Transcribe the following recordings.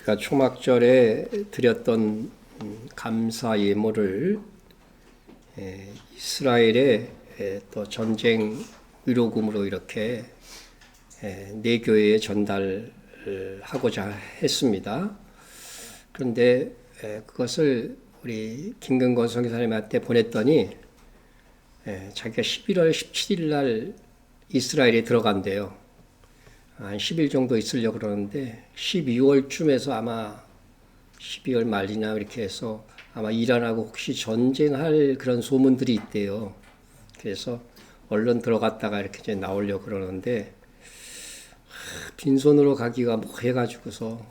우리가 초막절에 드렸던 감사 예물을 이스라엘의 또 전쟁 의료금으로 이렇게 네 교회에 전달하고자 했습니다. 그런데 그것을 우리 김근건 선교사님한테 보냈더니 자기가 11월 17일 날 이스라엘에 들어간대요. 한 10일 정도 있으려고 그러는데 12월쯤에서 아마 12월 말이나 이렇게 해서 아마 이란하고 혹시 전쟁할 그런 소문들이 있대요. 그래서 얼른 들어갔다가 이렇게 이제 나오려고 그러는데 빈손으로 가기가 뭐 해가지고서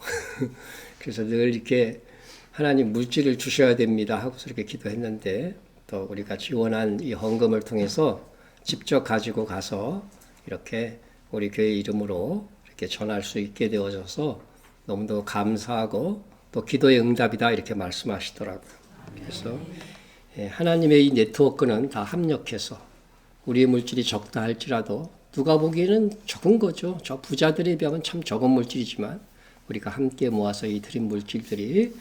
그래서 늘 이렇게 하나님 물질을 주셔야 됩니다 하고서 이렇게 기도했는데 또 우리가 지원한 이 헌금을 통해서 직접 가지고 가서 이렇게 우리 교회 이름으로 이렇게 전할 수 있게 되어져서 너무도 감사하고 또 기도의 응답이다 이렇게 말씀하시더라고요. 그래서 하나님의 이 네트워크는 다 합력해서 우리의 물질이 적다 할지라도 누가 보기에는 적은 거죠. 저 부자들에 비하면 참 적은 물질이지만 우리가 함께 모아서 이 드린 물질들이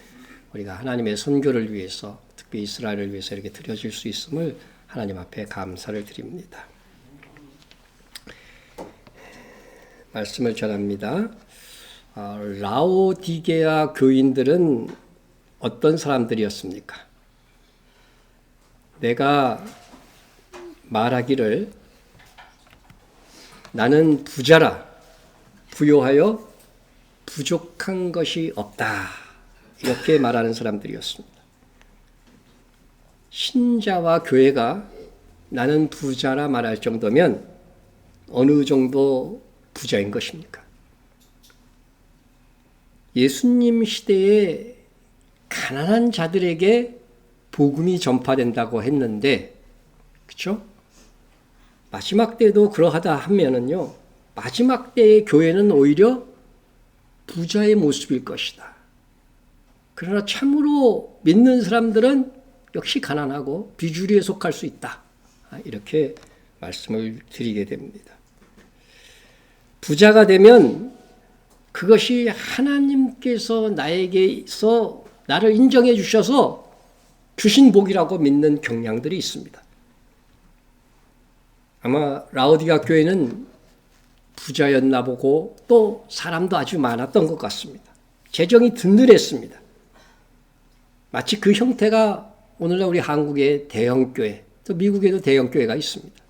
우리가 하나님의 선교를 위해서 특히 이스라엘을 위해서 이렇게 드려질 수 있음을 하나님 앞에 감사를 드립니다. 말씀을 전합니다. 라오디게아 교인들은 어떤 사람들이었습니까? 내가 말하기를 나는 부자라 부요하여 부족한 것이 없다 이렇게 말하는 사람들이었습니다. 신자와 교회가 나는 부자라 말할 정도면 어느 정도 부자인 것입니까? 예수님 시대에 가난한 자들에게 복음이 전파된다고 했는데, 그렇죠? 마지막 때도 그러하다 하면은요, 마지막 때의 교회는 오히려 부자의 모습일 것이다. 그러나 참으로 믿는 사람들은 역시 가난하고 비주류에 속할 수 있다. 이렇게 말씀을 드리게 됩니다. 부자가 되면 그것이 하나님께서 나에게서 나를 인정해 주셔서 주신 복이라고 믿는 경향들이 있습니다. 아마 라오디가 교회는 부자였나 보고 또 사람도 아주 많았던 것 같습니다. 재정이 든든했습니다. 마치 그 형태가 오늘날 우리 한국의 대형교회, 또 미국에도 대형교회가 있습니다.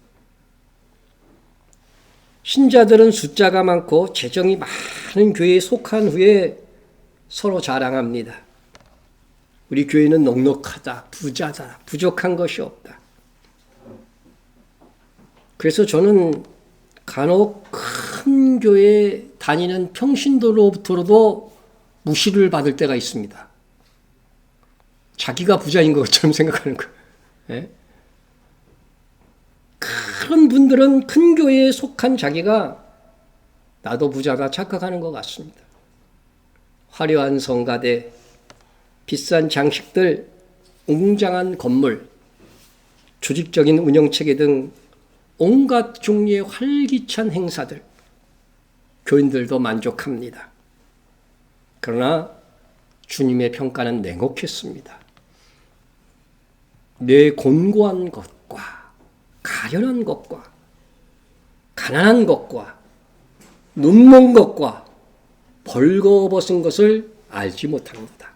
신자들은 숫자가 많고 재정이 많은 교회에 속한 후에 서로 자랑합니다. 우리 교회는 넉넉하다, 부자다, 부족한 것이 없다. 그래서 저는 간혹 큰 교회에 다니는 평신도로부터도 무시를 받을 때가 있습니다. 자기가 부자인 것처럼 생각하는 거예요. 네? 큰 분들은 큰 교회에 속한 자기가 나도 부자다 착각하는 것 같습니다. 화려한 성가대, 비싼 장식들, 웅장한 건물, 조직적인 운영체계 등 온갖 종류의 활기찬 행사들, 교인들도 만족합니다. 그러나 주님의 평가는 냉혹했습니다. 내 곤고한 것과 가련한 것과 가난한 것과 눈먼 것과 벌거벗은 것을 알지 못합니다.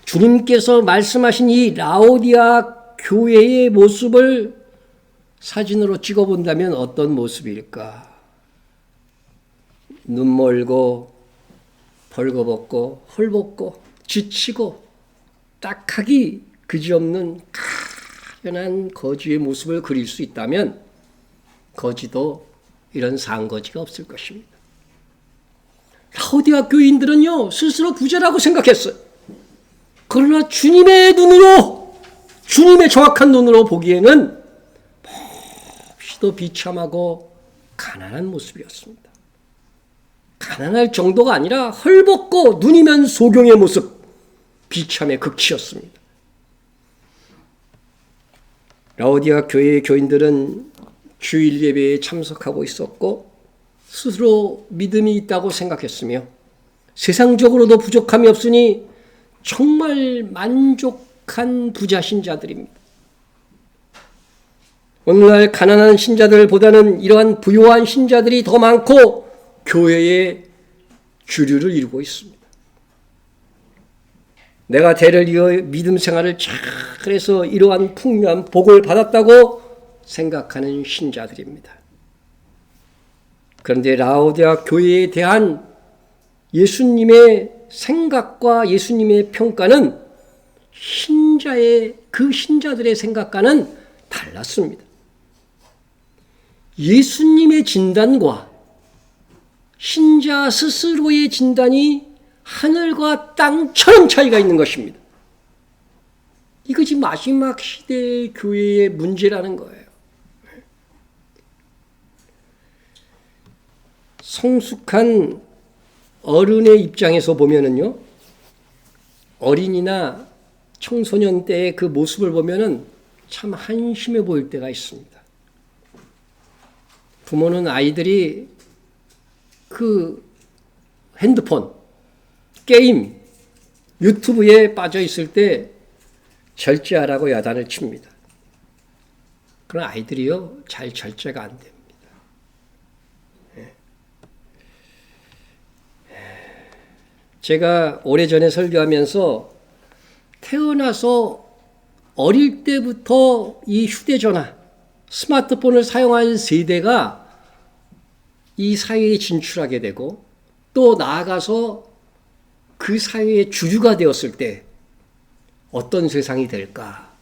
주님께서 말씀하신 이 라오디아 교회의 모습을 사진으로 찍어본다면 어떤 모습일까? 눈멀고 벌거벗고 헐벗고 지치고 딱하기 그지없는 가련한 거지의 모습을 그릴 수 있다면 거지도 이런 상거지가 없을 것입니다. 라오디아 교인들은요 스스로 부자라고 생각했어요. 그러나 주님의 눈으로, 주님의 정확한 눈으로 보기에는 몹시도 비참하고 가난한 모습이었습니다. 가난할 정도가 아니라 헐벗고 눈이면 소경의 모습, 비참의 극치였습니다. 라오디아 교회의 교인들은 주일 예배에 참석하고 있었고 스스로 믿음이 있다고 생각했으며 세상적으로도 부족함이 없으니 정말 만족한 부자 신자들입니다. 오늘날 가난한 신자들보다는 이러한 부유한 신자들이 더 많고 교회의 주류를 이루고 있습니다. 내가 대를 이어 믿음 생활을 잘해서 이러한 풍요한 복을 받았다고 생각하는 신자들입니다. 그런데 라오디아 교회에 대한 예수님의 생각과 예수님의 평가는 그 신자들의 생각과는 달랐습니다. 예수님의 진단과 신자 스스로의 진단이 하늘과 땅처럼 차이가 있는 것입니다. 이것이 마지막 시대의 교회의 문제라는 거예요. 성숙한 어른의 입장에서 보면은요, 어린이나 청소년 때의 그 모습을 보면은 참 한심해 보일 때가 있습니다. 부모는 아이들이 그 핸드폰, 게임, 유튜브에 빠져 있을 때 절제하라고 야단을 칩니다. 그런 아이들이요, 잘 절제가 안 됩니다. 제가 오래전에 설교하면서 태어나서 어릴 때부터 이 휴대전화, 스마트폰을 사용한 세대가 이 사회에 진출하게 되고 또 나아가서 그 사회의 주류가 되었을 때 어떤 세상이 될까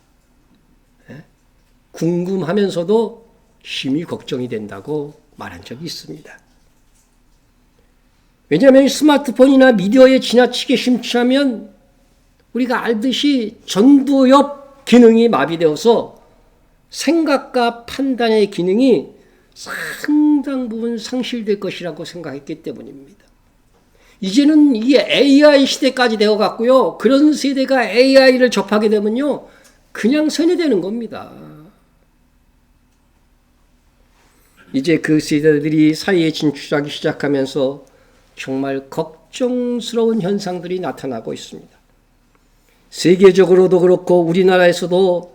궁금하면서도 심히 걱정이 된다고 말한 적이 있습니다. 왜냐하면 스마트폰이나 미디어에 지나치게 심취하면 우리가 알듯이 전두엽 기능이 마비되어서 생각과 판단의 기능이 상당 부분 상실될 것이라고 생각했기 때문입니다. 이제는 이게 AI 시대까지 되어갔고요. 그런 세대가 AI를 접하게 되면요, 그냥 세뇌되는 겁니다. 이제 그 세대들이 사회에 진출하기 시작하면서 정말 걱정스러운 현상들이 나타나고 있습니다. 세계적으로도 그렇고 우리나라에서도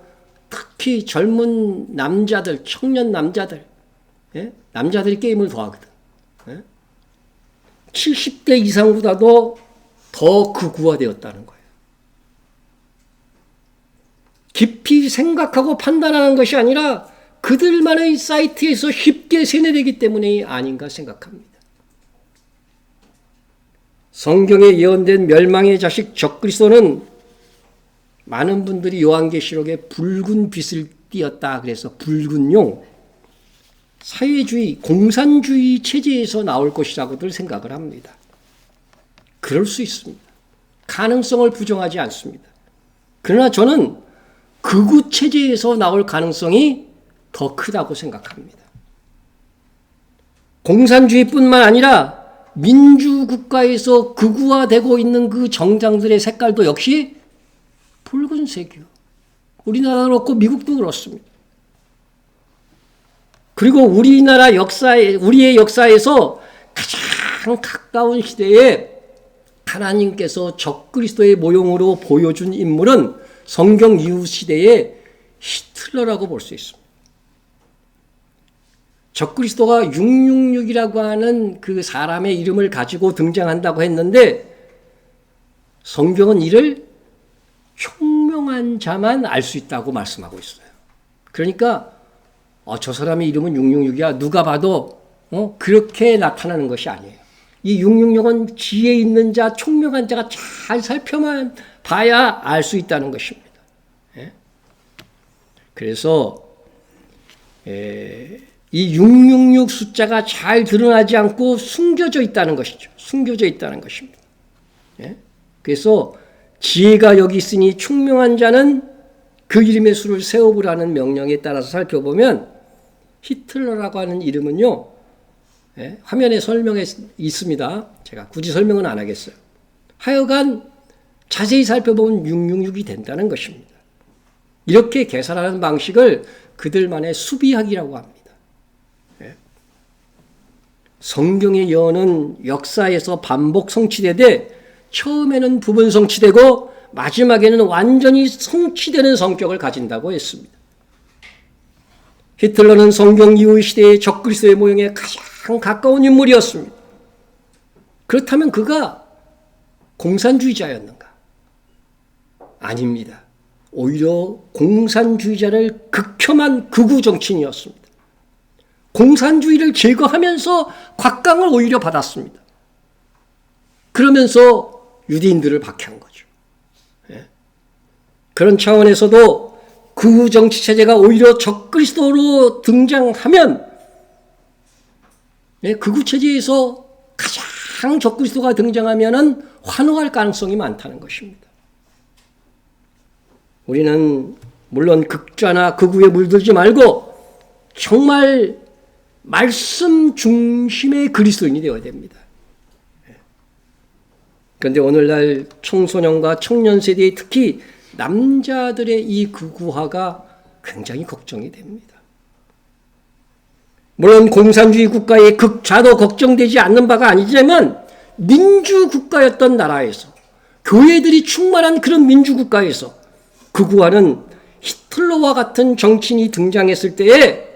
특히 젊은 남자들, 청년 남자들, 남자들이 게임을 더 하거든. 70대 이상보다도 더 극우화되었다는 거예요. 깊이 생각하고 판단하는 것이 아니라 그들만의 사이트에서 쉽게 세뇌되기 때문이 아닌가 생각합니다. 성경에 예언된 멸망의 자식 적그리스도는 많은 분들이 요한계시록에 붉은 빛을 띄었다 그래서 붉은 용, 사회주의, 공산주의 체제에서 나올 것이라고들 생각을 합니다. 그럴 수 있습니다. 가능성을 부정하지 않습니다. 그러나 저는 극우 체제에서 나올 가능성이 더 크다고 생각합니다. 공산주의뿐만 아니라 민주국가에서 극우화되고 있는 그 정당들의 색깔도 역시 붉은색이요. 우리나라도 그렇고 미국도 그렇습니다. 그리고 우리나라 역사에, 우리의 역사에서 가장 가까운 시대에 하나님께서 적그리스도의 모형으로 보여준 인물은 성경 이후 시대의 히틀러라고 볼 수 있습니다. 적그리스도가 666이라고 하는 그 사람의 이름을 가지고 등장한다고 했는데 성경은 이를 총명한 자만 알 수 있다고 말씀하고 있어요. 그러니까 저 사람의 이름은 666이야. 누가 봐도 그렇게 나타나는 것이 아니에요. 이 666은 지혜 있는 자, 총명한 자가 잘 살펴만 봐야 알 수 있다는 것입니다. 그래서 이 666 숫자가 잘 드러나지 않고 숨겨져 있다는 것이죠. 숨겨져 있다는 것입니다. 그래서 지혜가 여기 있으니 총명한 자는 그 이름의 수를 세어보라는 명령에 따라서 살펴보면 히틀러라고 하는 이름은요, 화면에 설명에 있습니다. 제가 굳이 설명은 안 하겠어요. 하여간 자세히 살펴보면 666이 된다는 것입니다. 이렇게 계산하는 방식을 그들만의 수비학이라고 합니다. 성경의 예언은 역사에서 반복 성취되되 처음에는 부분 성취되고 마지막에는 완전히 성취되는 성격을 가진다고 했습니다. 히틀러는 성경 이후 시대의 적그리스도의 모형에 가장 가까운 인물이었습니다. 그렇다면 그가 공산주의자였는가? 아닙니다. 오히려 공산주의자를 극혐한 극우 정치인이었습니다. 공산주의를 제거하면서 곽강을 오히려 받았습니다. 그러면서 유대인들을 박해한 거죠. 그런 차원에서도 극우 정치 체제가 오히려 적그리스도로 등장하면 극우 체제에서 가장 적그리스도가 등장하면은 환호할 가능성이 많다는 것입니다. 우리는 물론 극좌나 극우에 물들지 말고 정말 말씀 중심의 그리스도인이 되어야 됩니다. 그런데 오늘날 청소년과 청년 세대의 특히 남자들의 이 극우화가 굉장히 걱정이 됩니다. 물론 공산주의 국가의 극좌도 걱정되지 않는 바가 아니지만 민주국가였던 나라에서 교회들이 충만한 그런 민주국가에서 극우화는 히틀러와 같은 정치인이 등장했을 때에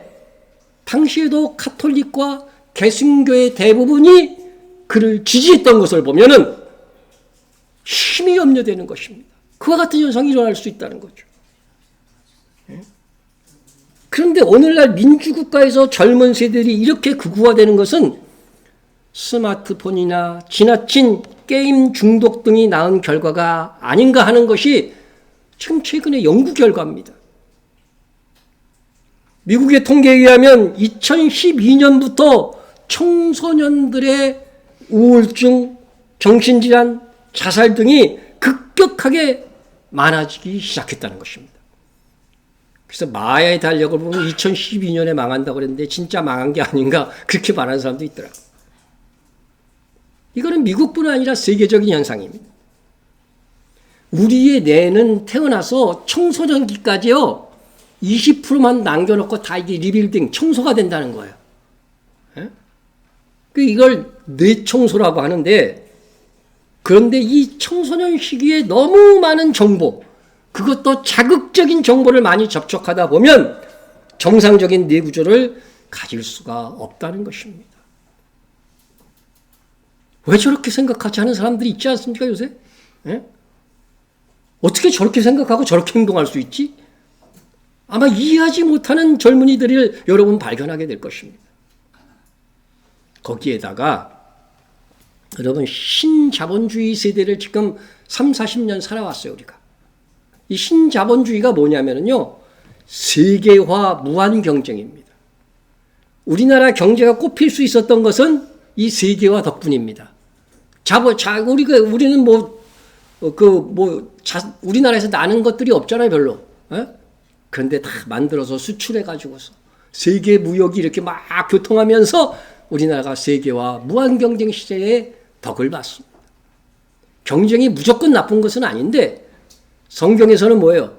당시에도 카톨릭과 개신교의 대부분이 그를 지지했던 것을 보면은 심히 염려되는 것입니다. 그와 같은 현상이 일어날 수 있다는 거죠. 그런데 오늘날 민주국가에서 젊은 세대들이 이렇게 극우화되는 것은 스마트폰이나 지나친 게임 중독 등이 낳은 결과가 아닌가 하는 것이 지금 최근의 연구 결과입니다. 미국의 통계에 의하면 2012년부터 청소년들의 우울증, 정신질환, 자살 등이 급격하게 많아지기 시작했다는 것입니다. 그래서 마야의 달력을 보면 2012년에 망한다고 그랬는데 진짜 망한 게 아닌가 그렇게 말하는 사람도 있더라고요. 이거는 미국뿐 아니라 세계적인 현상입니다. 우리의 뇌는 태어나서 청소년기까지요 20%만 남겨놓고 다 이게 리빌딩, 청소가 된다는 거예요. 이걸 뇌청소라고 하는데 그런데 이 청소년 시기에 너무 많은 정보, 그것도 자극적인 정보를 많이 접촉하다 보면 정상적인 뇌 구조를 가질 수가 없다는 것입니다. 왜 저렇게 생각하지 않은 사람들이 있지 않습니까, 요새? 어떻게 저렇게 생각하고 저렇게 행동할 수 있지? 아마 이해하지 못하는 젊은이들을 여러분 발견하게 될 것입니다. 거기에다가 여러분 신자본주의 세대를 지금 3, 40년 살아왔어요, 우리가. 이 신자본주의가 뭐냐면요. 세계화 무한 경쟁입니다. 우리나라 경제가 꼽힐 수 있었던 것은 이 세계화 덕분입니다. 우리는 우리나라에서 나는 것들이 없잖아요, 별로. 그런데 다 만들어서 수출해가지고서 세계 무역이 이렇게 막 교통하면서 우리나라가 세계화 무한 경쟁 시대에 덕을 봤습니다. 경쟁이 무조건 나쁜 것은 아닌데 성경에서는 뭐예요?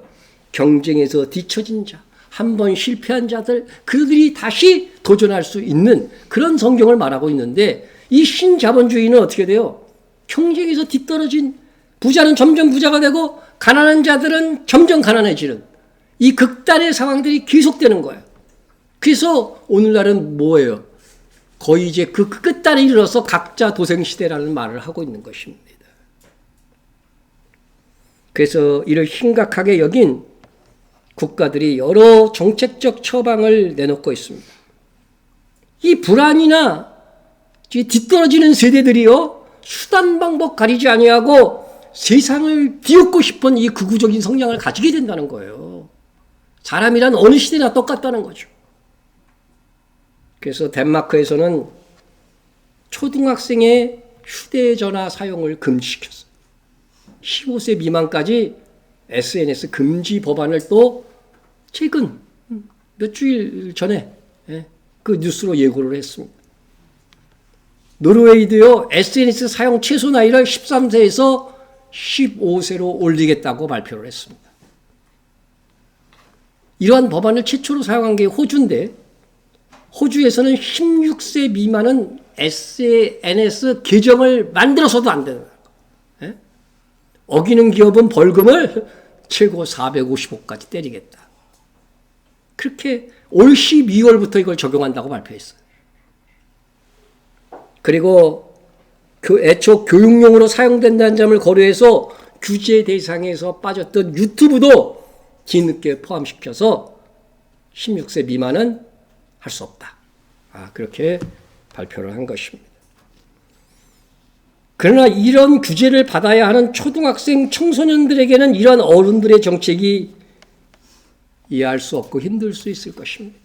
경쟁에서 뒤처진 자, 한번 실패한 자들, 그들이 다시 도전할 수 있는 그런 성경을 말하고 있는데 이 신자본주의는 어떻게 돼요? 경쟁에서 뒤떨어진 부자는 점점 부자가 되고 가난한 자들은 점점 가난해지는 이 극단의 상황들이 계속되는 거예요. 그래서 오늘날은 뭐예요? 거의 이제 그 끝단에 이르러서 각자 도생 시대라는 말을 하고 있는 것입니다. 그래서 이를 심각하게 여긴 국가들이 여러 정책적 처방을 내놓고 있습니다. 이 불안이나 뒤떨어지는 세대들이요 수단 방법 가리지 아니하고 세상을 뒤엎고 싶은 이 극우적인 성향을 가지게 된다는 거예요. 사람이란 어느 시대나 똑같다는 거죠. 그래서 덴마크에서는 초등학생의 휴대전화 사용을 금지시켰어요. 15세 미만까지 SNS 금지 법안을 또 최근 몇 주일 전에 그 뉴스로 예고를 했습니다. 노르웨이도요 SNS 사용 최소 나이를 13세에서 15세로 올리겠다고 발표를 했습니다. 이러한 법안을 최초로 사용한 게 호주인데 호주에서는 16세 미만은 SNS 계정을 만들어서도 안 되는 거예요. 예? 어기는 기업은 벌금을 최고 450억까지 때리겠다. 그렇게 올 12월부터 이걸 적용한다고 발표했어요. 그리고 애초 교육용으로 사용된다는 점을 고려해서 규제 대상에서 빠졌던 유튜브도 뒤늦게 포함시켜서 16세 미만은 할 수 없다. 그렇게 발표를 한 것입니다. 그러나 이런 규제를 받아야 하는 초등학생, 청소년들에게는 이런 어른들의 정책이 이해할 수 없고 힘들 수 있을 것입니다.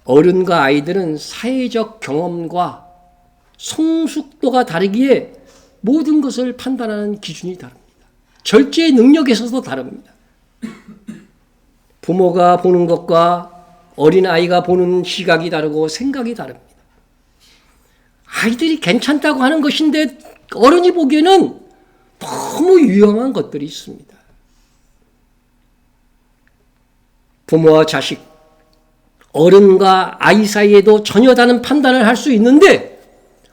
어른과 아이들은 사회적 경험과 성숙도가 다르기에 모든 것을 판단하는 기준이 다릅니다. 절제 능력에서도 다릅니다. 부모가 보는 것과 어린아이가 보는 시각이 다르고 생각이 다릅니다. 아이들이 괜찮다고 하는 것인데 어른이 보기에는 너무 위험한 것들이 있습니다. 부모와 자식, 어른과 아이 사이에도 전혀 다른 판단을 할 수 있는데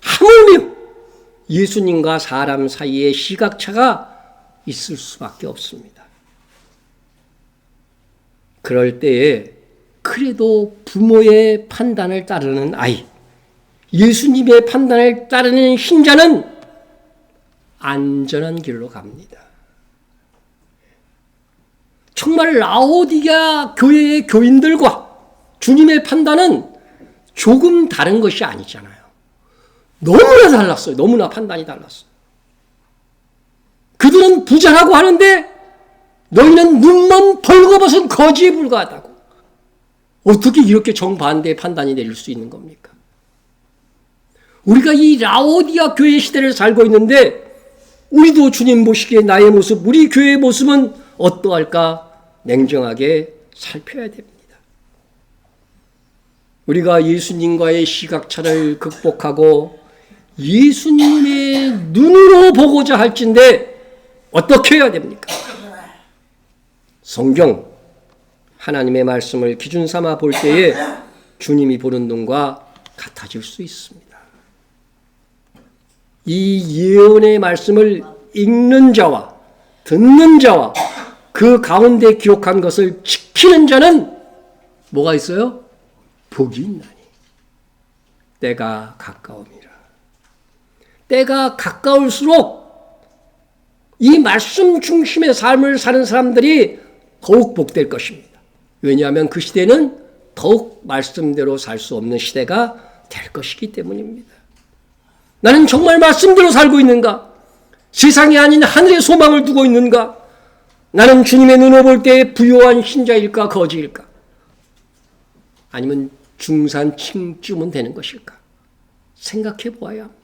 하물며 예수님과 사람 사이에 시각차가 있을 수밖에 없습니다. 그럴 때에 그래도 부모의 판단을 따르는 아이, 예수님의 판단을 따르는 신자는 안전한 길로 갑니다. 정말 라오디게아 교회의 교인들과 주님의 판단은 조금 다른 것이 아니잖아요. 너무나 달랐어요. 너무나 판단이 달랐어요. 그들은 부자라고 하는데 너희는 눈만 벌거벗은 거지에 불과하다고. 어떻게 이렇게 정반대의 판단이 내릴 수 있는 겁니까? 우리가 이 라오디아 교회 시대를 살고 있는데 우리도 주님 보시기에 나의 모습, 우리 교회의 모습은 어떠할까 냉정하게 살펴야 됩니다. 우리가 예수님과의 시각차를 극복하고 예수님의 눈으로 보고자 할진데 어떻게 해야 됩니까? 성경, 하나님의 말씀을 기준 삼아 볼 때에 주님이 보는 눈과 같아질 수 있습니다. 이 예언의 말씀을 읽는 자와 듣는 자와 그 가운데 기록한 것을 지키는 자는 뭐가 있어요? 복이 있나니 때가 가까움이라. 때가 가까울수록 이 말씀 중심의 삶을 사는 사람들이 더욱 복될 것입니다. 왜냐하면 그 시대는 더욱 말씀대로 살 수 없는 시대가 될 것이기 때문입니다. 나는 정말 말씀대로 살고 있는가? 세상이 아닌 하늘의 소망을 두고 있는가? 나는 주님의 눈을 볼 때 부요한 신자일까 거지일까? 아니면 중산층쯤은 되는 것일까? 생각해 보아야 합니다.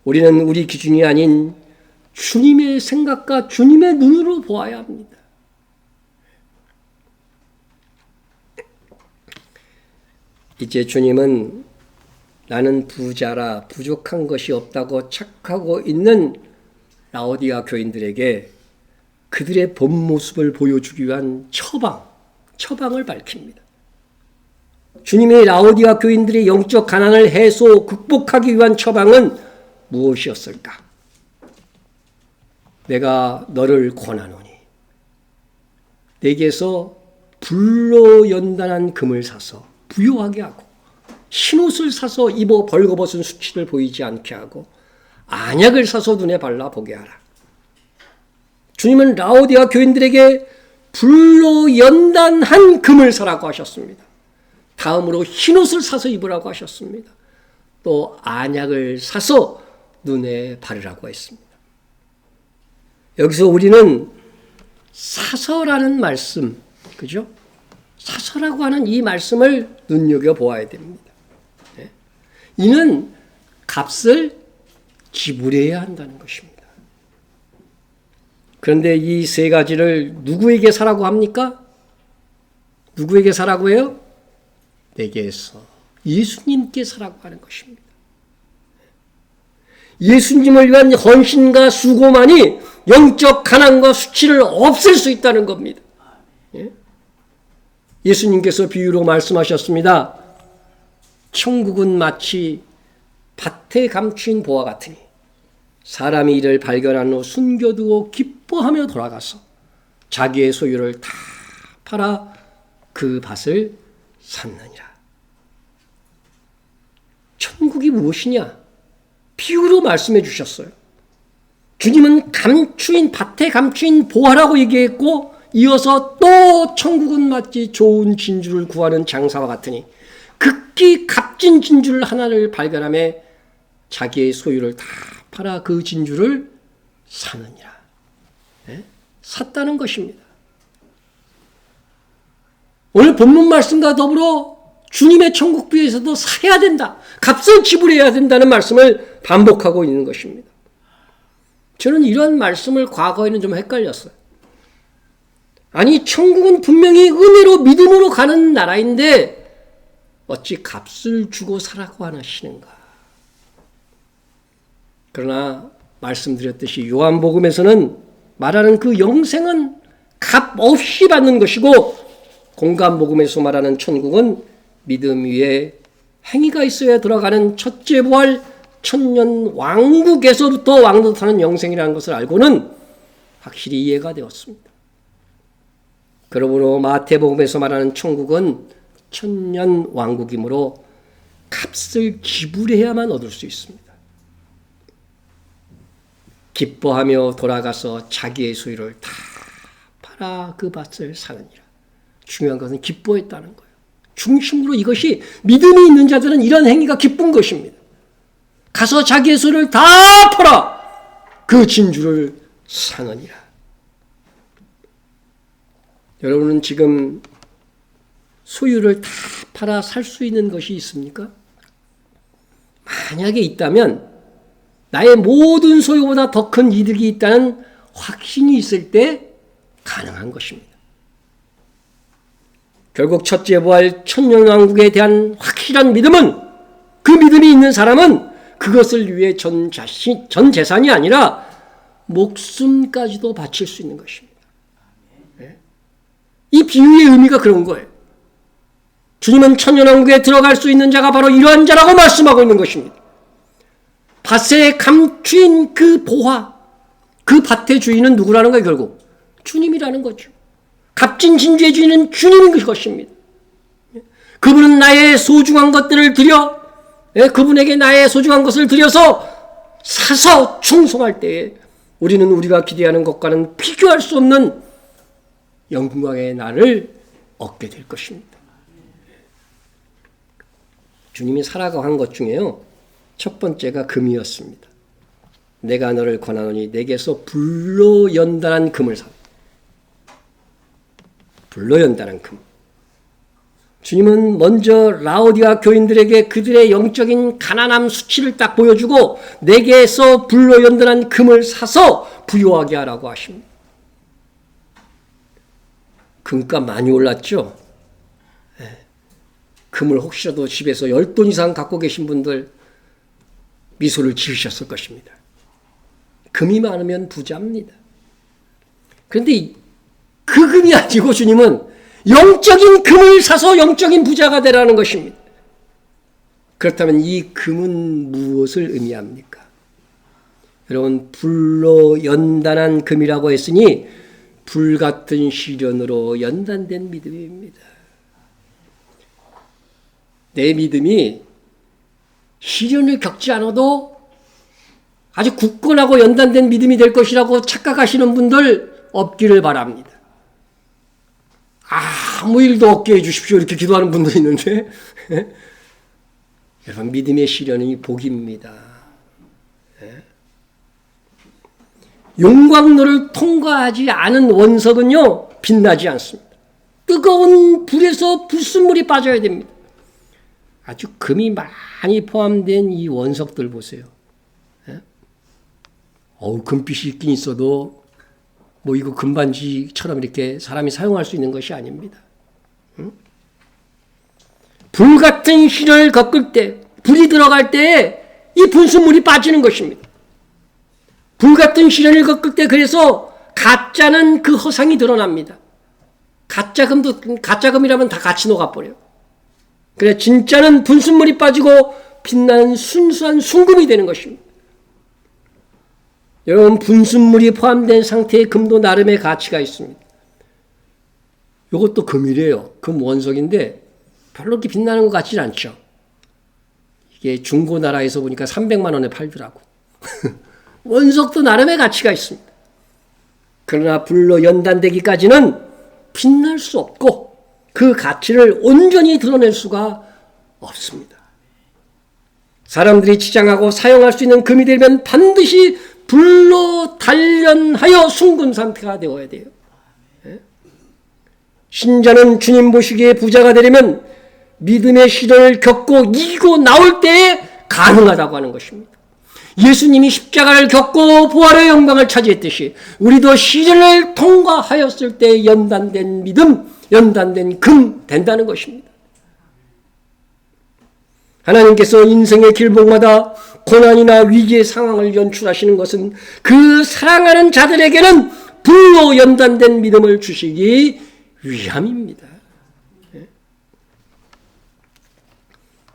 우리는 우리 기준이 아닌 주님의 생각과 주님의 눈으로 보아야 합니다. 이제 주님은 나는 부자라 부족한 것이 없다고 착하고 있는 라오디아 교인들에게 그들의 본 모습을 보여주기 위한 처방을 밝힙니다. 주님이 라오디아 교인들의 영적 가난을 해소, 극복하기 위한 처방은 무엇이었을까? 내가 너를 권하노니 내게서 불로 연단한 금을 사서 부요하게 하고 흰옷을 사서 입어 벌거벗은 수치를 보이지 않게 하고 안약을 사서 눈에 발라 보게 하라. 주님은 라오디아 교인들에게 불로 연단한 금을 사라고 하셨습니다. 다음으로 흰옷을 사서 입으라고 하셨습니다. 또 안약을 사서 눈에 바르라고 했습니다. 여기서 우리는 사서라는 말씀, 그죠? 사서라고 하는 이 말씀을 눈여겨보아야 됩니다. 이는 값을 지불해야 한다는 것입니다. 그런데 이 세 가지를 누구에게 사라고 합니까? 누구에게 사라고 해요? 내게서 예수님께 사라고 하는 것입니다. 예수님을 위한 헌신과 수고만이 영적 가난과 수치를 없앨 수 있다는 겁니다. 예수님께서 비유로 말씀하셨습니다. 천국은 마치 밭에 감추인 보화 같으니 사람이 이를 발견한 후 숨겨두고 기뻐하며 돌아가서 자기의 소유를 다 팔아 그 밭을 샀느니라. 천국이 무엇이냐? 비유로 말씀해 주셨어요. 주님은 밭에 감추인 보화라고 얘기했고, 이어서 또 천국은 마치 좋은 진주를 구하는 장사와 같으니 극히 값진 진주를 하나를 발견하며 자기의 소유를 다 팔아 그 진주를 사느니라. 네? 샀다는 것입니다. 오늘 본문 말씀과 더불어 주님의 천국비에서도 사야 된다, 값을 지불해야 된다는 말씀을 반복하고 있는 것입니다. 저는 이런 말씀을 과거에는 좀 헷갈렸어요. 아니, 천국은 분명히 은혜로 믿음으로 가는 나라인데 어찌 값을 주고 사라고 하시는가. 그러나 말씀드렸듯이 요한복음에서는 말하는 그 영생은 값 없이 받는 것이고, 공간복음에서 말하는 천국은 믿음 위에 행위가 있어야 들어가는 첫째 부활 천년 왕국에서부터 왕노릇하는 영생이라는 것을 알고는 확실히 이해가 되었습니다. 그러므로 마태복음에서 말하는 천국은 천년 왕국이므로 값을 지불해야만 얻을 수 있습니다. 기뻐하며 돌아가서 자기의 소유를 다 팔아 그 밭을 사느니라. 중요한 것은 기뻐했다는 거예요. 중심으로 이것이 믿음이 있는 자들은 이런 행위가 기쁜 것입니다. 가서 자기의 소유를 다 팔아 그 진주를 사느니라. 여러분은 지금 소유를 다 팔아 살 수 있는 것이 있습니까? 만약에 있다면 나의 모든 소유보다 더 큰 이득이 있다는 확신이 있을 때 가능한 것입니다. 결국 첫째 부활 천년왕국에 대한 확실한 믿음은, 그 믿음이 있는 사람은 그것을 위해 전 재산이 아니라 목숨까지도 바칠 수 있는 것입니다. 이 비유의 의미가 그런 거예요. 주님은 천년왕국에 들어갈 수 있는 자가 바로 이러한 자라고 말씀하고 있는 것입니다. 밭에 감추인 그 보화, 그 밭의 주인은 누구라는 거예요? 결국 주님이라는 거죠. 값진 진주의 주인은 주님인 것입니다. 그분은 나의 소중한 것들을 드려, 그분에게 나의 소중한 것을 드려서 사서 충성할 때에 우리는 우리가 기대하는 것과는 비교할 수 없는 영광의 날을 얻게 될 것입니다. 주님이 사라고 한 것 중에요, 첫 번째가 금이었습니다. 내가 너를 권하노니 내게서 불로 연단한 금을 사. 불로 연단한 금. 주님은 먼저 라오디아 교인들에게 그들의 영적인 가난함 수치를 딱 보여주고 내게서 불로 연단한 금을 사서 부유하게 하라고 하십니다. 금값 많이 올랐죠? 금을 혹시라도 집에서 10돈 이상 갖고 계신 분들 미소를 지으셨을 것입니다. 금이 많으면 부자입니다. 그런데 그 금이 아니고 주님은 영적인 금을 사서 영적인 부자가 되라는 것입니다. 그렇다면 이 금은 무엇을 의미합니까? 여러분, 불로 연단한 금이라고 했으니 불같은 시련으로 연단된 믿음입니다. 내 믿음이 시련을 겪지 않아도 아주 굳건하고 연단된 믿음이 될 것이라고 착각하시는 분들 없기를 바랍니다. 아무 일도 없게 해주십시오 이렇게 기도하는 분들이 있는데 여러분, 믿음의 시련이 복입니다. 용광로를 통과하지 않은 원석은요 빛나지 않습니다. 뜨거운 불에서 불순물이 빠져야 됩니다. 아주 금이 많이 포함된 이 원석들 보세요. 금빛이 있긴 있어도 뭐 이거 금반지처럼 이렇게 사람이 사용할 수 있는 것이 아닙니다. 불 같은 시련을 겪을 때, 불이 들어갈 때 이 분수물이 빠지는 것입니다. 불 같은 시련을 겪을 때 그래서 가짜는 그 허상이 드러납니다. 가짜금이라면 다 같이 녹아버려요. 그래 진짜는 분순물이 빠지고 빛나는 순수한 순금이 되는 것입니다. 여러분 분순물이 포함된 상태의 금도 나름의 가치가 있습니다. 이것도 금이래요. 금 원석인데 별로 그렇게 빛나는 것 같지는 않죠. 이게 중고나라에서 보니까 300만 원에 팔더라고. 원석도 나름의 가치가 있습니다. 그러나 불로 연단되기까지는 빛날 수 없고 그 가치를 온전히 드러낼 수가 없습니다. 사람들이 치장하고 사용할 수 있는 금이 되면 반드시 불로 단련하여 순금 상태가 되어야 돼요. 신자는 주님 보시기에 부자가 되려면 믿음의 시련을 겪고 이기고 나올 때에 가능하다고 하는 것입니다. 예수님이 십자가를 겪고 부활의 영광을 차지했듯이 우리도 시련을 통과하였을 때 연단된 믿음, 연단된 금 된다는 것입니다. 하나님께서 인생의 길목마다 고난이나 위기의 상황을 연출하시는 것은 그 사랑하는 자들에게는 불로 연단된 믿음을 주시기 위함입니다.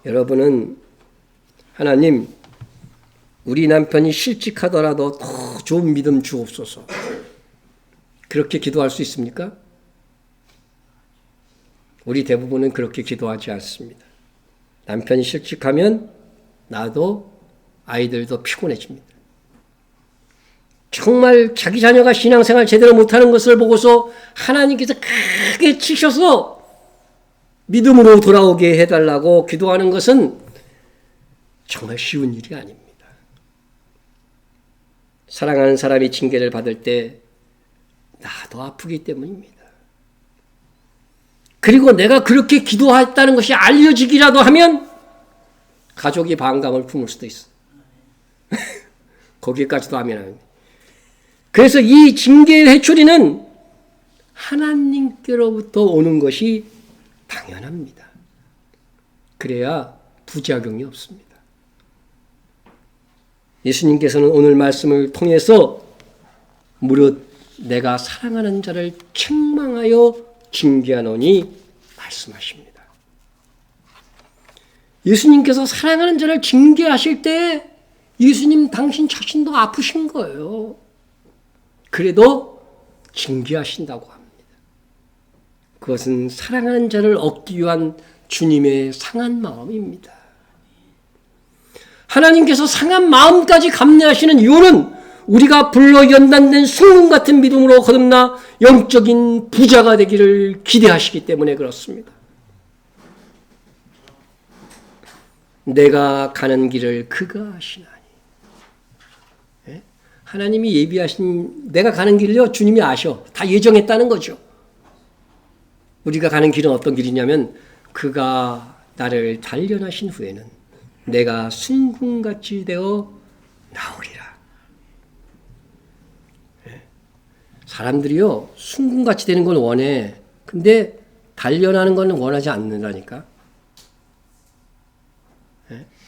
여러분은 하나님 우리 남편이 실직하더라도 더 좋은 믿음 주옵소서 그렇게 기도할 수 있습니까? 우리 대부분은 그렇게 기도하지 않습니다. 남편이 실직하면 나도 아이들도 피곤해집니다. 정말 자기 자녀가 신앙생활 제대로 못하는 것을 보고서 하나님께서 크게 치셔서 믿음으로 돌아오게 해달라고 기도하는 것은 정말 쉬운 일이 아닙니다. 사랑하는 사람이 징계를 받을 때 나도 아프기 때문입니다. 그리고 내가 그렇게 기도했다는 것이 알려지기라도 하면 가족이 반감을 품을 수도 있어. 거기까지도 하면 안 돼. 그래서 이 징계의 회초리는 하나님께로부터 오는 것이 당연합니다. 그래야 부작용이 없습니다. 예수님께서는 오늘 말씀을 통해서 무릇 내가 사랑하는 자를 책망하여 징계하노니 말씀하십니다. 예수님께서 사랑하는 자를 징계하실 때 예수님 당신 자신도 아프신 거예요. 그래도 징계하신다고 합니다. 그것은 사랑하는 자를 얻기 위한 주님의 상한 마음입니다. 하나님께서 상한 마음까지 감내하시는 이유는 우리가 불로 연단된 순금 같은 믿음으로 거듭나 영적인 부자가 되기를 기대하시기 때문에 그렇습니다. 내가 가는 길을 그가 아시나니. 하나님이 예비하신 내가 가는 길을요 주님이 아셔. 다 예정했다는 거죠. 우리가 가는 길은 어떤 길이냐면 그가 나를 단련하신 후에는 내가 순금같이 되어 나오리라. 사람들이요 순금같이 되는 걸 원해. 근데 단련하는 건 원하지 않는다니까.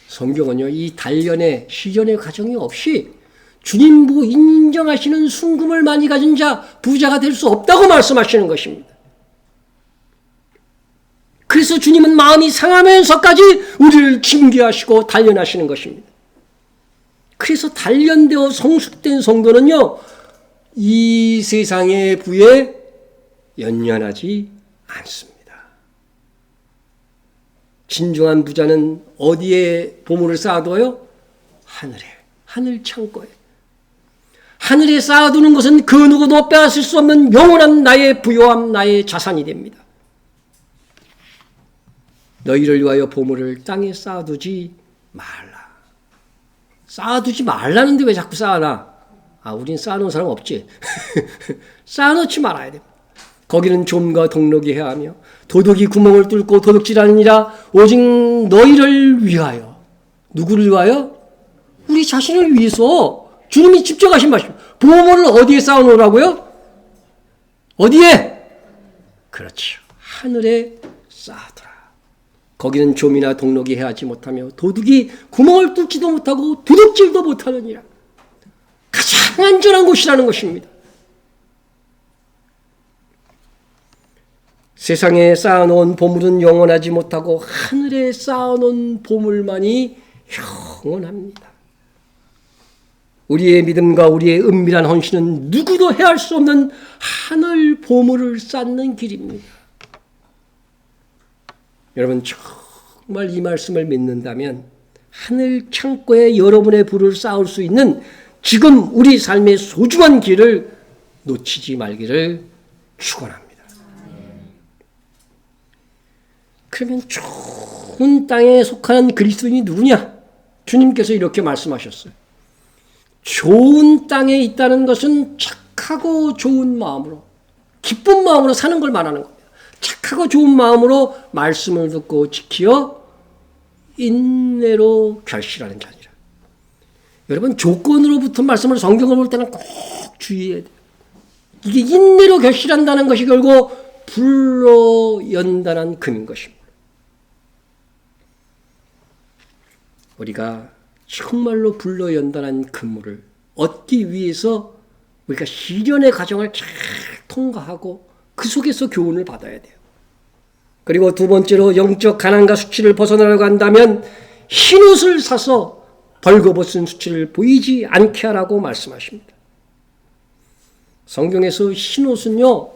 성경은요 이 단련의 시련의 과정이 없이 주님 보고 인정하시는 순금을 많이 가진 자 부자가 될 수 없다고 말씀하시는 것입니다. 그래서 주님은 마음이 상하면서까지 우리를 징계하시고 단련하시는 것입니다. 그래서 단련되어 성숙된 성도는요 이 세상의 부에 연연하지 않습니다. 진정한 부자는 어디에 보물을 쌓아둬요? 하늘에, 하늘 창고에. 하늘에 쌓아두는 것은 그 누구도 빼앗을 수 없는 영원한 나의 부요함, 나의 자산이 됩니다. 너희를 위하여 보물을 땅에 쌓아두지 말라. 쌓아두지 말라는데 왜 자꾸 쌓아놔? 우린 쌓아놓은 사람 없지. 쌓아놓지 말아야 됩니다. 거기는 좀과 동록이 해하며 도둑이 구멍을 뚫고 도둑질하느니라. 오직 너희를 위하여. 누구를 위하여? 우리 자신을 위해서 주님이 직접 하신 말씀. 보물을 어디에 쌓아놓으라고요? 어디에? 그렇죠. 하늘에 쌓아두라. 거기는 좀이나 동록이 해하지 못하며 도둑이 구멍을 뚫지도 못하고 도둑질도 못하느니라. 가장 안전한 곳이라는 것입니다. 세상에 쌓아놓은 보물은 영원하지 못하고 하늘에 쌓아놓은 보물만이 영원합니다. 우리의 믿음과 우리의 은밀한 헌신은 누구도 해할 수 없는 하늘 보물을 쌓는 길입니다. 여러분 정말 이 말씀을 믿는다면 하늘 창고에 여러분의 부를 쌓을 수 있는 지금 우리 삶의 소중한 길을 놓치지 말기를 축원합니다. 그러면 좋은 땅에 속하는 그리스도인이 누구냐? 주님께서 이렇게 말씀하셨어요. 좋은 땅에 있다는 것은 착하고 좋은 마음으로, 기쁜 마음으로 사는 걸 말하는 겁니다. 착하고 좋은 마음으로 말씀을 듣고 지키어 인내로 결실하는 자니라. 여러분 조건으로 붙은 말씀을 성경을 볼 때는 꼭 주의해야 돼요. 이게 인내로 결실한다는 것이 결국 불로 연단한 금인 것입니다. 우리가 정말로 불로 연단한 금물을 얻기 위해서 우리가 시련의 과정을 잘 통과하고 그 속에서 교훈을 받아야 돼요. 그리고 두 번째로 영적 가난과 수치를 벗어나려고 한다면 흰옷을 사서 벌거벗은 수치를 보이지 않게 하라고 말씀하십니다. 성경에서 흰옷은요,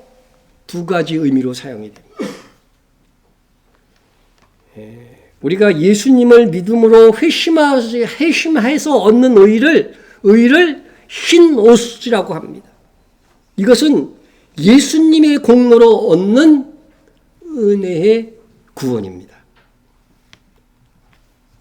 두 가지 의미로 사용이 됩니다. 우리가 예수님을 믿음으로 회심해서 얻는 의를 흰옷이라고 합니다. 이것은 예수님의 공로로 얻는 은혜의 구원입니다.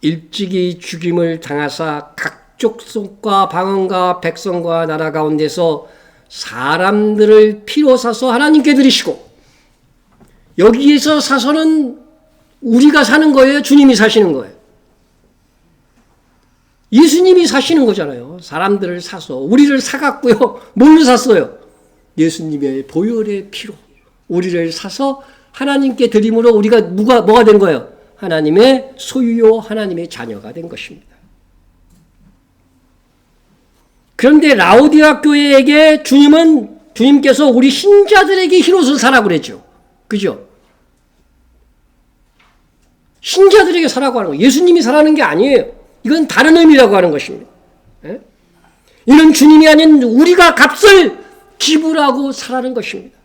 일찍이 죽임을 당하사 각 족속과 방언과 백성과 나라 가운데서 사람들을 피로 사서 하나님께 드리시고, 여기에서 사서는 우리가 사는 거예요? 주님이 사시는 거예요? 예수님이 사시는 거잖아요. 사람들을 사서 우리를 사갔고요. 뭘로 샀어요? 예수님의 보혈의 피로 우리를 사서 하나님께 드림으로 우리가 뭐가 된 거예요? 하나님의 소유요, 하나님의 자녀가 된 것입니다. 그런데 라오디아 교회에게 주님께서 우리 신자들에게 흰옷을 사라고 그랬죠. 그죠? 신자들에게 사라고 하는 거예요. 예수님이 사라는 게 아니에요. 이건 다른 의미라고 하는 것입니다. 예? 이는 주님이 아닌 우리가 값을 지불하고 사라는 것입니다.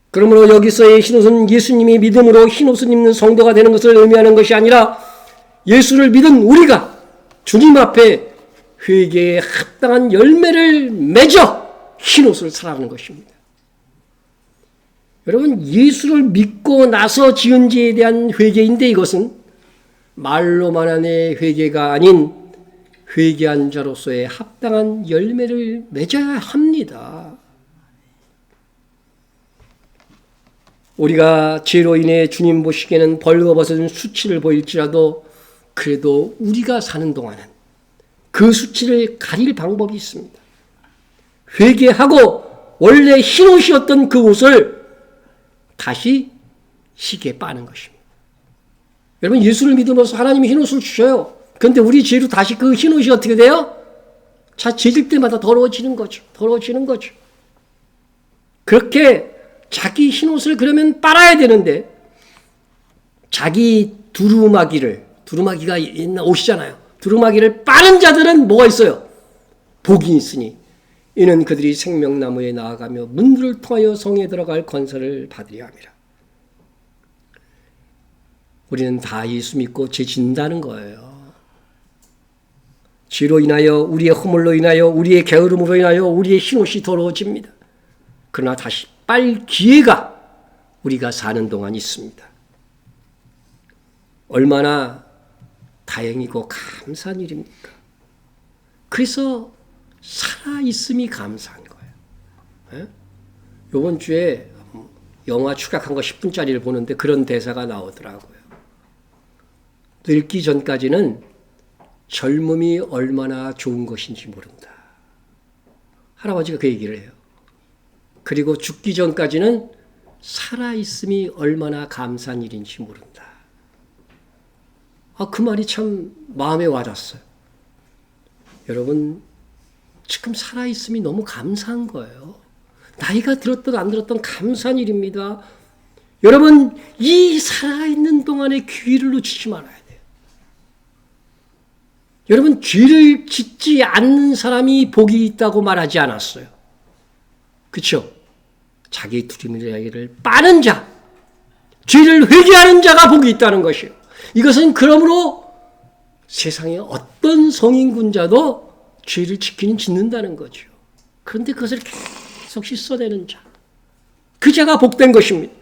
그러므로 여기서의 흰옷은 예수님이 믿음으로 흰옷을 입는 성도가 되는 것을 의미하는 것이 아니라 예수를 믿은 우리가 주님 앞에 회개에 합당한 열매를 맺어 흰옷을 사라는 것입니다. 여러분, 예수를 믿고 나서 지은 죄에 대한 회개인데 이것은 말로만의 회개가 아닌 회개한 자로서의 합당한 열매를 맺어야 합니다. 우리가 죄로 인해 주님 보시기에는 벌거벗은 수치를 보일지라도 그래도 우리가 사는 동안은 그 수치를 가릴 방법이 있습니다. 회개하고 원래 흰옷이었던 그 옷을 다시 희게 빠는 것입니다. 여러분, 예수를 믿으면서 하나님이 흰옷을 주셔요. 그런데 우리 죄로 다시 그 흰옷이 어떻게 돼요? 죄질 때마다 더러워지는 거죠. 그렇게 자기 흰옷을 그러면 빨아야 되는데 자기 두루마기가 옛날 옷이잖아요. 두루마기를 빠는 자들은 뭐가 있어요? 복이 있으니 이는 그들이 생명나무에 나아가며 문들을 통하여 성에 들어갈 권세를 받으려 함이라. 우리는 다 예수 믿고 죄 짓는다는 거예요. 죄로 인하여, 우리의 허물로 인하여, 우리의 게으름으로 인하여 우리의 흰옷이 더러워집니다. 그러나 다시 빨 기회가 우리가 사는 동안 있습니다. 얼마나 다행이고 감사한 일입니까? 그래서 살아있음이 감사한 거예요. 이번 주에 영화 추격한 거 10분짜리를 보는데 그런 대사가 나오더라고요. 늙기 전까지는 젊음이 얼마나 좋은 것인지 모른다. 할아버지가 그 얘기를 해요. 그리고 죽기 전까지는 살아있음이 얼마나 감사한 일인지 모른다. 그 말이 참 마음에 와닿았어요. 여러분, 지금 살아있음이 너무 감사한 거예요. 나이가 들었든 안 들었든 감사한 일입니다. 여러분, 이 살아있는 동안에 귀를 놓치지 말아야 돼요. 여러분, 죄를 짓지 않는 사람이 복이 있다고 말하지 않았어요. 그렇죠? 자기 두리미를 빠는 자, 죄를 회개하는 자가 복이 있다는 것이요. 이것은 그러므로 세상의 어떤 성인군자도 죄를 짓는다는 거죠. 그런데 그것을 계속 씻어내는 자, 그 자가 복된 것입니다.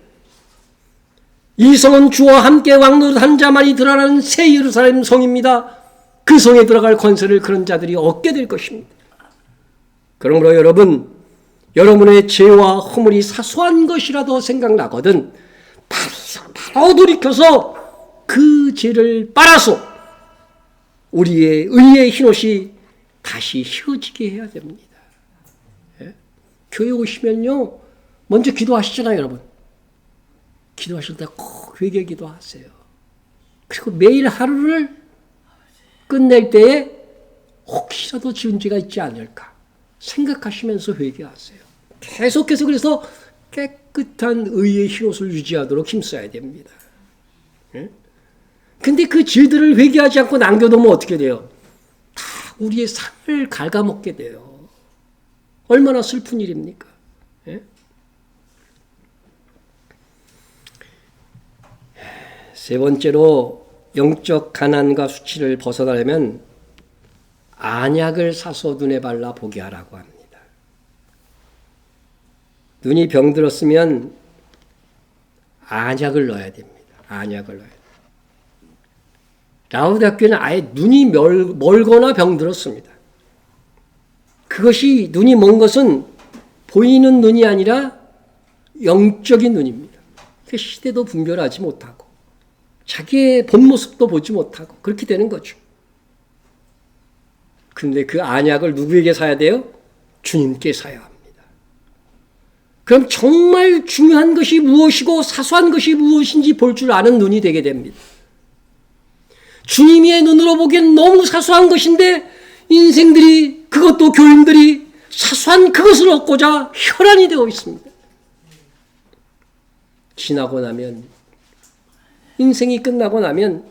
이 성은 주와 함께 왕노릇한 자만이 드러나는 새 예루살렘 성입니다. 그 성에 들어갈 권세를 그런 자들이 얻게 될 것입니다. 그러므로 여러분의 죄와 허물이 사소한 것이라도 생각나거든 바로 돌이켜서 그 죄를 빨아서 우리의 의의 흰옷이 다시 휘어지게 해야 됩니다. 예? 교회 오시면요, 먼저 기도하시잖아요, 여러분. 기도하실 때 꼭 회개 기도하세요. 그리고 매일 하루를 끝낼 때에 혹시라도 지은 죄가 있지 않을까 생각하시면서 회개하세요. 계속해서 그래서 깨끗한 의의 흰옷을 유지하도록 힘써야 됩니다. 근데 그 죄들을 회개하지 않고 남겨두면 어떻게 돼요? 다 우리의 삶을 갉아먹게 돼요. 얼마나 슬픈 일입니까? 예? 세 번째로 영적 가난과 수치를 벗어나려면 안약을 사서 눈에 발라 보게 하라고 합니다. 눈이 병들었으면 안약을 넣어야 됩니다. 안약을 넣어야 됩니다. 라우디아 교회는 아예 눈이 멀거나 병들었습니다. 그것이 눈이 먼 것은 보이는 눈이 아니라 영적인 눈입니다. 시대도 분별하지 못하고 자기의 본 모습도 보지 못하고 그렇게 되는 거죠. 그런데 그 안약을 누구에게 사야 돼요? 주님께 사야 합니다. 그럼 정말 중요한 것이 무엇이고 사소한 것이 무엇인지 볼 줄 아는 눈이 되게 됩니다. 주님의 눈으로 보기엔 너무 사소한 것인데 인생들이, 그것도 교인들이 사소한 그것을 얻고자 혈안이 되어 있습니다. 지나고 나면, 인생이 끝나고 나면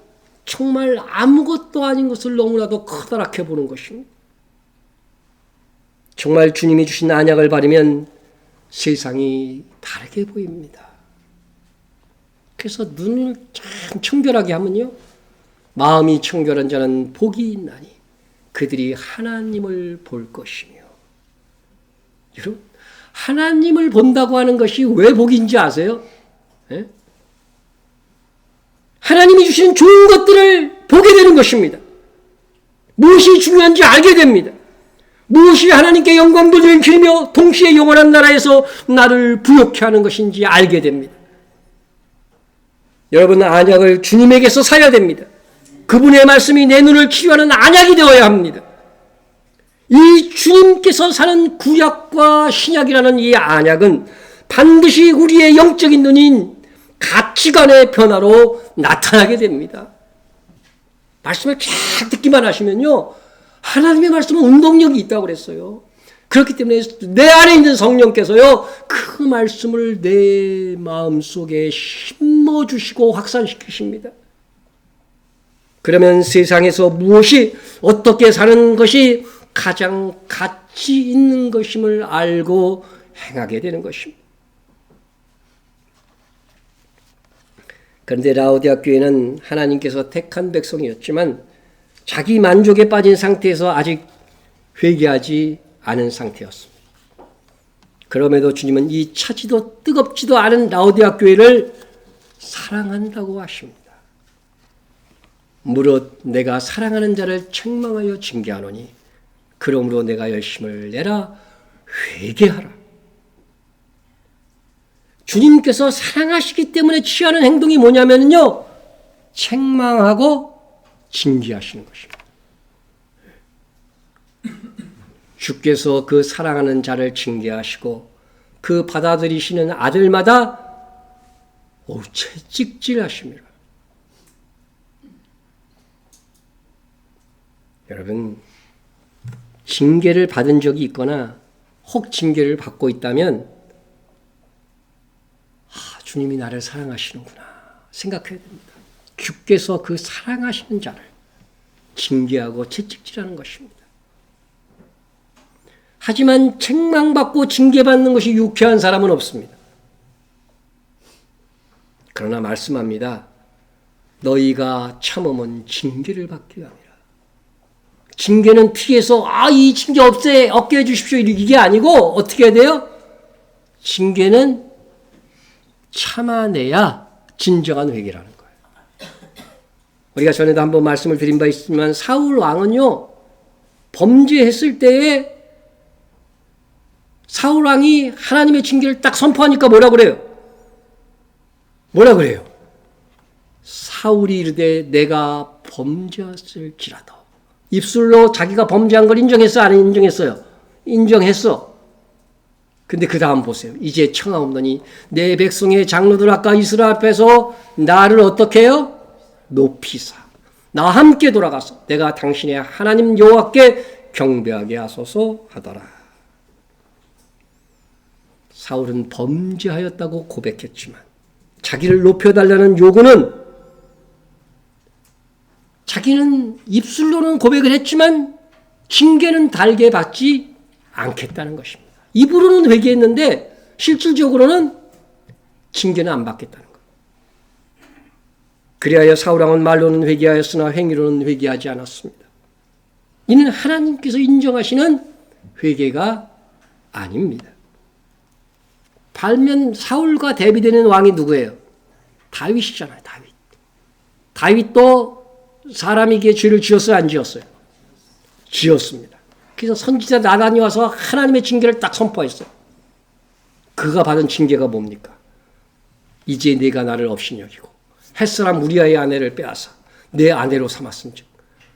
정말 아무것도 아닌 것을 너무나도 커다랗게 보는 것입니다. 정말 주님이 주신 안약을 바르면 세상이 다르게 보입니다. 그래서 눈을 참 청결하게 하면요, 마음이 청결한 자는 복이 있나니 그들이 하나님을 볼 것이며. 여러분, 하나님을 본다고 하는 것이 왜 복인지 아세요? 예? 하나님이 주시는 좋은 것들을 보게 되는 것입니다. 무엇이 중요한지 알게 됩니다. 무엇이 하나님께 영광 돌리는 길이며 동시에 영원한 나라에서 나를 부욕케 하는 것인지 알게 됩니다. 여러분, 안약을 주님에게서 사야 됩니다. 그분의 말씀이 내 눈을 치유하는 안약이 되어야 합니다. 이 주님께서 사는 구약과 신약이라는 이 안약은 반드시 우리의 영적인 눈인 가치관의 변화로 나타나게 됩니다. 말씀을 잘 듣기만 하시면요, 하나님의 말씀은 운동력이 있다고 그랬어요. 그렇기 때문에 내 안에 있는 성령께서요, 그 말씀을 내 마음속에 심어주시고 확산시키십니다. 그러면 세상에서 무엇이 어떻게 사는 것이 가장 가치 있는 것임을 알고 행하게 되는 것입니다. 그런데 라오디아 교회는 하나님께서 택한 백성이었지만 자기 만족에 빠진 상태에서 아직 회개하지 않은 상태였습니다. 그럼에도 주님은 이 차지도 뜨겁지도 않은 라오디아 교회를 사랑한다고 하십니다. 무릇 내가 사랑하는 자를 책망하여 징계하노니 그러므로 내가 열심을 내라 회개하라. 주님께서 사랑하시기 때문에 취하는 행동이 뭐냐면요, 책망하고 징계하시는 것입니다. 주께서 그 사랑하는 자를 징계하시고 그 받아들이시는 아들마다 채찍질하십니다. 여러분, 징계를 받은 적이 있거나 혹 징계를 받고 있다면 아주 주님이 나를 사랑하시는구나 생각해야 됩니다. 주께서 그 사랑하시는 자를 징계하고 채찍질하는 것입니다. 하지만 책망받고 징계받는 것이 유쾌한 사람은 없습니다. 그러나 말씀합니다. 너희가 참으면 징계를 받기 위함이라. 징계는 피해서 이 징계 없게 해주십시오 이게 아니고 어떻게 해야 돼요? 징계는 참아내야 진정한 회개라는 거예요. 우리가 전에도 한번 말씀을 드린 바 있지만 사울 왕은요. 범죄했을 때에 사울 왕이 하나님의 징계를 딱 선포하니까 뭐라 그래요? 뭐라 그래요? 사울이 이르되 내가 범죄했을지라도 입술로 자기가 범죄한 걸 인정했어? 안 인정했어요? 인정했어. 근데 그 다음 보세요. 이제 청하옵노니 내 백성의 장로들 아까 이스라엘 앞에서 나를 어떻게 해요? 높이사 나와 함께 돌아가서 내가 당신의 하나님 여호와께 경배하게 하소서 하더라. 사울은 범죄하였다고 고백했지만 자기를 높여달라는 요구는 자기는 입술로는 고백을 했지만 징계는 달게 받지 않겠다는 것입니다. 입으로는 회개했는데 실질적으로는 징계는 안 받겠다는 거예요. 그리하여 사울왕은 말로는 회개하였으나 행위로는 회개하지 않았습니다. 이는 하나님께서 인정하시는 회개가 아닙니다. 반면 사울과 대비되는 왕이 누구예요? 다윗이잖아요. 다윗도 사람에게 죄를 지었어요? 안 지었어요? 지었습니다. 그래서 선지자 나단이 와서 하나님의 징계를 딱 선포했어요. 그가 받은 징계가 뭡니까? 이제 내가 나를 없이 여기고 햇사람 우리아의 아내를 빼앗아 내 아내로 삼았은즉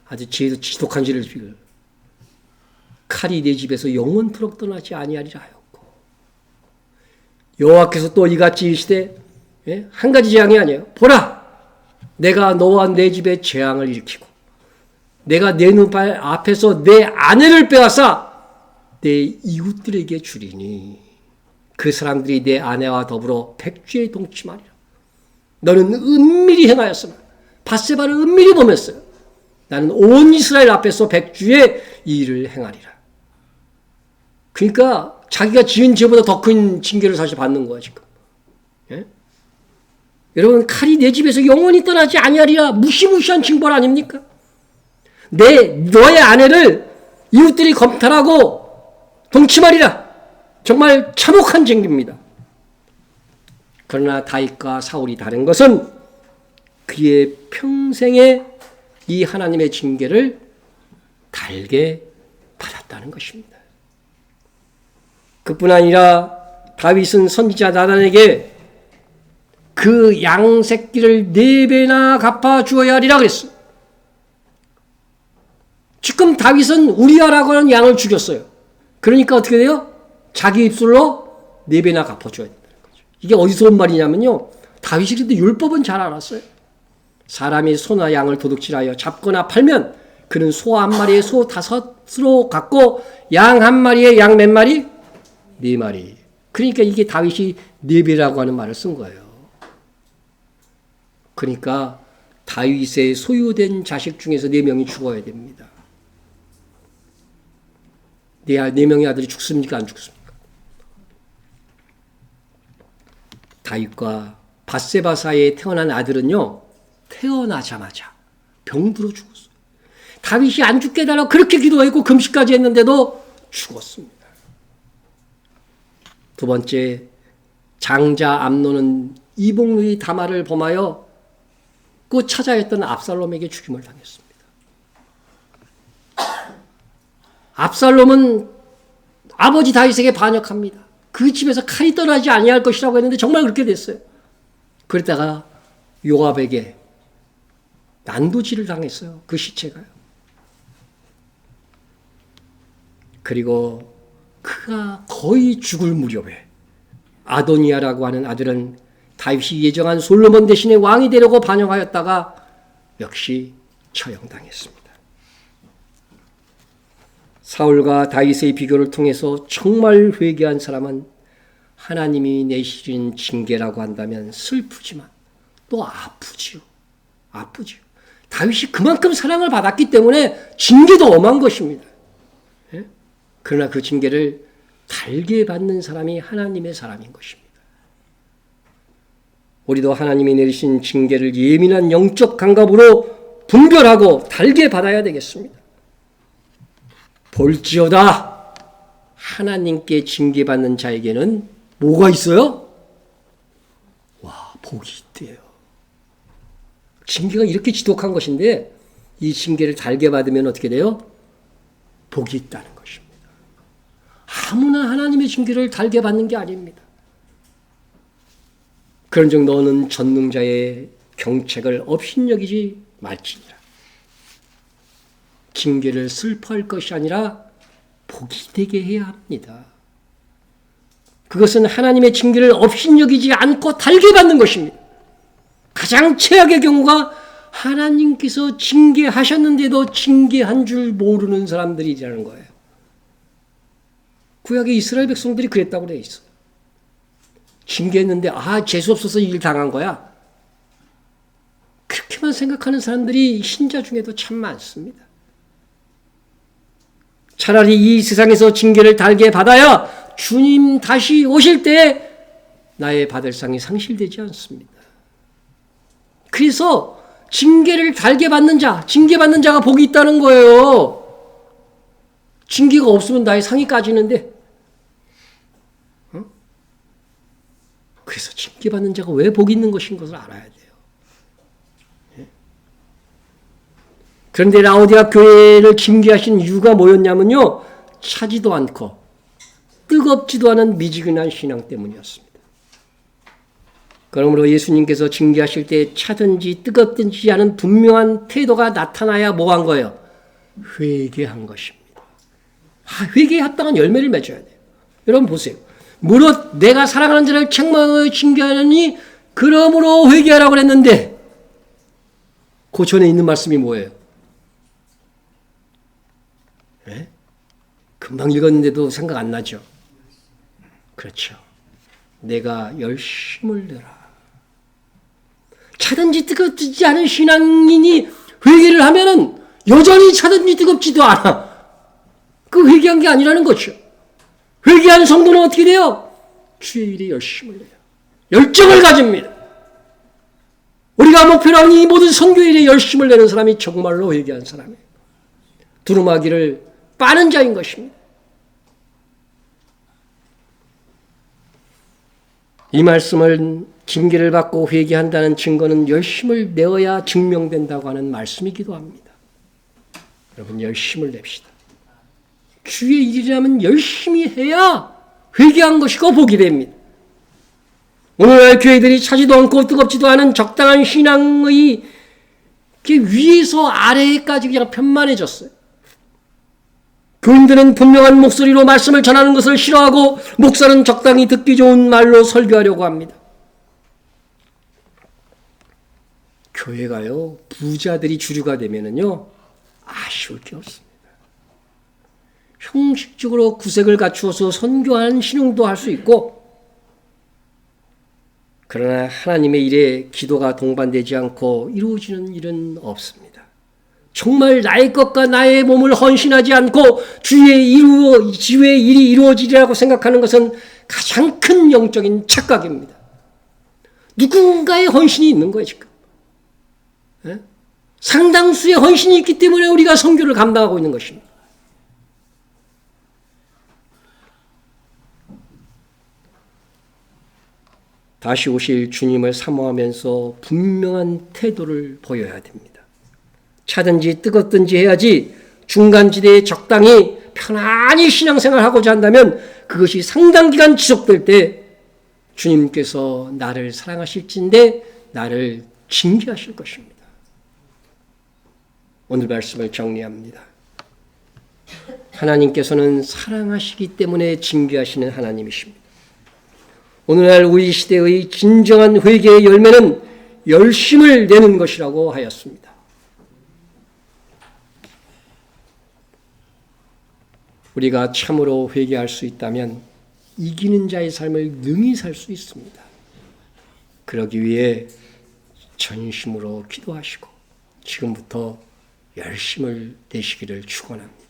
아주 지독한 죄를 지을 칼이 내 집에서 영원토록 떠나지 아니하리라 하였고 여호와께서 또 이같이 이르시되 한 가지 재앙이 아니에요. 보라 내가 너와 내 집에 재앙을 일으키고 내가 내 눈발 앞에서 내 아내를 빼앗아 내 이웃들에게 주리니 그 사람들이 내 아내와 더불어 백주에 동침하리라. 너는 은밀히 행하였으나 밧세바를 은밀히 범했어요. 나는 온 이스라엘 앞에서 백주에 이 일을 행하리라. 그러니까 자기가 지은 죄보다 더 큰 징계를 사실 받는 거야 지금. 예? 여러분 칼이 내 집에서 영원히 떠나지 아니하리라. 무시무시한 징벌 아닙니까? 너의 아내를 이웃들이 검탈하고 동침하리라. 정말 참혹한 징계입니다. 그러나 다윗과 사울이 다른 것은 그의 평생에 이 하나님의 징계를 달게 받았다는 것입니다. 그뿐 아니라 다윗은 선지자 나단에게 그 양 새끼를 4배나 갚아 주어야 하리라 그랬어요. 지금 다윗은 우리아라고 하는 양을 죽였어요. 그러니까 어떻게 돼요? 자기 입술로 4배나 갚아줘야 된다는 거죠. 이게 어디서 온 말이냐면요. 다윗이 근데 율법은 잘 알았어요. 사람이 소나 양을 도둑질하여 잡거나 팔면 그는 소 한 마리에 소 5으로 갚고 양 한 마리에 양 몇 마리? 4마리. 그러니까 이게 다윗이 4배라고 하는 말을 쓴 거예요. 그러니까 다윗의 소유된 자식 중에서 4명이 죽어야 됩니다. 4명의 아들이 죽습니까? 안 죽습니까? 다윗과 밧세바 사이에 태어난 아들은요. 태어나자마자 병들어 죽었어요. 다윗이 안 죽게 해달라고 그렇게 기도했고 금식까지 했는데도 죽었습니다. 두 번째, 장자 암논은 이복누이 다말을 범하여 그 찾아했던 압살롬에게 죽임을 당했습니다. 압살롬은 아버지 다윗에게 반역합니다. 그 집에서 칼이 떠나지 아니할 것이라고 했는데 정말 그렇게 됐어요. 그러다가 요압에게 난도질을 당했어요. 그 시체가요. 그리고 그가 거의 죽을 무렵에 아도니아라고 하는 아들은 다윗이 예정한 솔로몬 대신에 왕이 되려고 반역하였다가 역시 처형당했습니다. 사울과 다윗의 비교를 통해서 정말 회개한 사람은 하나님이 내시는 징계라고 한다면 슬프지만 또 아프지요. 아프지요. 다윗이 그만큼 사랑을 받았기 때문에 징계도 엄한 것입니다. 예? 그러나 그 징계를 달게 받는 사람이 하나님의 사람인 것입니다. 우리도 하나님이 내리신 징계를 예민한 영적 감각으로 분별하고 달게 받아야 되겠습니다. 볼지어다 하나님께 징계받는 자에게는 뭐가 있어요? 와, 복이 있대요. 징계가 이렇게 지독한 것인데 이 징계를 달게 받으면 어떻게 돼요? 복이 있다는 것입니다. 아무나 하나님의 징계를 달게 받는 게 아닙니다. 그런즉 너는 전능자의 경책을 업신여기지 말지니라. 징계를 슬퍼할 것이 아니라 복이 되게 해야 합니다. 그것은 하나님의 징계를 업신여기지 않고 달게 받는 것입니다. 가장 최악의 경우가 하나님께서 징계하셨는데도 징계한 줄 모르는 사람들이라는 거예요. 구약의 이스라엘 백성들이 그랬다고 되어 있어요. 징계했는데 재수없어서 일 당한 거야. 그렇게만 생각하는 사람들이 신자 중에도 참 많습니다. 차라리 이 세상에서 징계를 달게 받아야 주님 다시 오실 때 나의 받을 상이 상실되지 않습니다. 그래서 징계를 달게 받는 자, 징계받는 자가 복이 있다는 거예요. 징계가 없으면 나의 상이 까지는데. 그래서 징계받는 자가 왜 복이 있는 것인 것을 알아야 돼요. 그런데 라오디아 교회를 징계하신 이유가 뭐였냐면요. 차지도 않고 뜨겁지도 않은 미지근한 신앙 때문이었습니다. 그러므로 예수님께서 징계하실 때 차든지 뜨겁든지 하는 분명한 태도가 나타나야 뭐 한 거예요? 회개한 것입니다. 회개에 합당한 열매를 맺어야 돼요. 여러분 보세요. 무릇 내가 사랑하는 자를 책망하여 징계하느니 그러므로 회개하라고 그랬는데 그 전에 있는 말씀이 뭐예요? 네? 금방 읽었는데도 생각 안 나죠? 그렇죠. 내가 열심을 내라. 차든지 뜨겁지 않은 신앙인이 회개를 하면은 여전히 차든지 뜨겁지도 않아. 그 회개한 게 아니라는 거죠. 회개한 성도는 어떻게 돼요? 주의 일에 열심을 내요. 열정을 가집니다. 우리가 목표로 하는 이 모든 선교 일에 열심을 내는 사람이 정말로 회개한 사람이에요. 두루마기를 빠는 자인 것입니다. 이 말씀을 징계를 받고 회개한다는 증거는 열심을 내어야 증명된다고 하는 말씀이기도 합니다. 여러분 열심을 냅시다. 주의 일이라면 열심히 해야 회개한 것이고 복이 됩니다. 오늘날 교회들이 차지도 않고 뜨겁지도 않은 적당한 신앙의 위에서 아래까지 그냥 편만해졌어요. 교인들은 분명한 목소리로 말씀을 전하는 것을 싫어하고 목사는 적당히 듣기 좋은 말로 설교하려고 합니다. 교회가요, 부자들이 주류가 되면은요, 아쉬울 게 없습니다. 형식적으로 구색을 갖추어서 선교하는 신용도 할 수 있고, 그러나 하나님의 일에 기도가 동반되지 않고 이루어지는 일은 없습니다. 정말 나의 것과 나의 몸을 헌신하지 않고 주의 일이 이루어지리라고 생각하는 것은 가장 큰 영적인 착각입니다. 누군가의 헌신이 있는 거예요, 지금. 네? 상당수의 헌신이 있기 때문에 우리가 선교를 감당하고 있는 것입니다. 다시 오실 주님을 사모하면서 분명한 태도를 보여야 됩니다. 차든지 뜨겁든지 해야지 중간지대에 적당히 편안히 신앙생활하고자 한다면 그것이 상당 기간 지속될 때 주님께서 나를 사랑하실진데 나를 징계하실 것입니다. 오늘 말씀을 정리합니다. 하나님께서는 사랑하시기 때문에 징계하시는 하나님이십니다. 오늘날 우리 시대의 진정한 회개의 열매는 열심을 내는 것이라고 하였습니다. 우리가 참으로 회개할 수 있다면 이기는 자의 삶을 능히 살 수 있습니다. 그러기 위해 전심으로 기도하시고 지금부터 열심을 내시기를 축원합니다.